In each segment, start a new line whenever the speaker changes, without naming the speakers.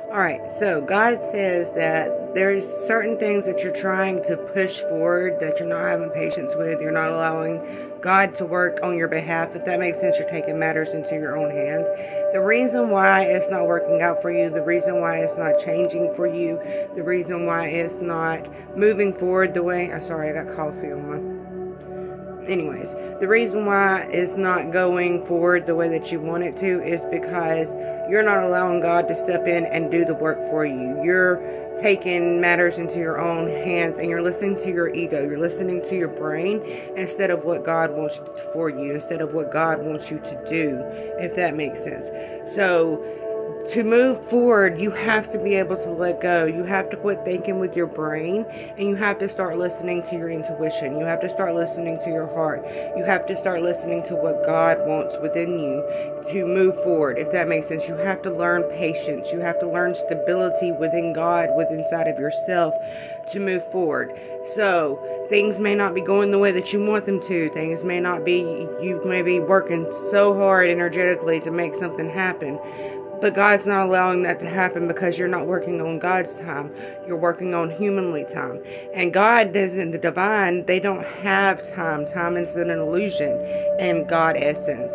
Alright, so God says that there's certain things that you're trying to push forward that you're not having patience with. You're not allowing God to work on your behalf. If that makes sense, you're taking matters into your own hands. The reason why it's not working out for you, the reason why it's not changing for you, the reason why it's not moving forward the way... I'm sorry, I got coffee on my... Anyways, the reason why it's not going forward the way that you want it to is because you're not allowing God to step in and do the work for you. You're taking matters into your own hands and you're listening to your ego. You're listening to your brain instead of what God wants for you, instead of what God wants you to do, if that makes sense. So to move forward, you have to be able to let go. You have to quit thinking with your brain, and you have to start listening to your intuition. You have to start listening to your heart. You have to start listening to what God wants within you to move forward, if that makes sense. You have to learn patience. You have to learn stability within God, within inside of yourself, to move forward. So things may not be going the way that you want them to. Things may not be, you may be working so hard energetically to make something happen. But God's not allowing that to happen because you're not working on God's time. You're working on humanly time. And God doesn't, the divine, they don't have time. Time is an illusion in God essence.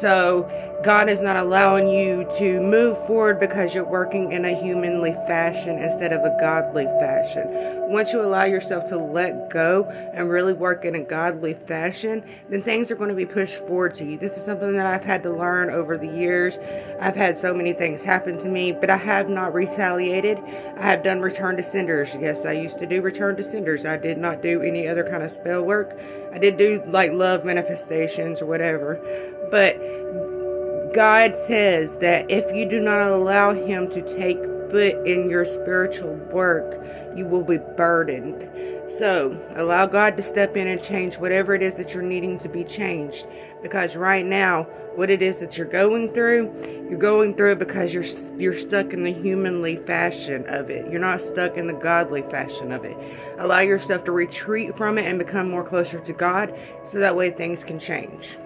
So God is not allowing you to move forward because you're working in a humanly fashion instead of a godly fashion. Once you allow yourself to let go and really work in a godly fashion, then things are going to be pushed forward to you. This is something that I've had to learn over the years. I've had so many things happen to me, but I have not retaliated. I have done return to senders. Yes, I used to do return to senders. I did not do any other kind of spell work. I did do like love manifestations or whatever. But God says that if you do not allow Him to take foot in your spiritual work, you will be burdened. So allow God to step in and change whatever it is that you're needing to be changed. Because right now, what it is that you're going through it because you're stuck in the humanly fashion of it. You're not stuck in the godly fashion of it. Allow yourself to retreat from it and become more closer to God, so that way things can change.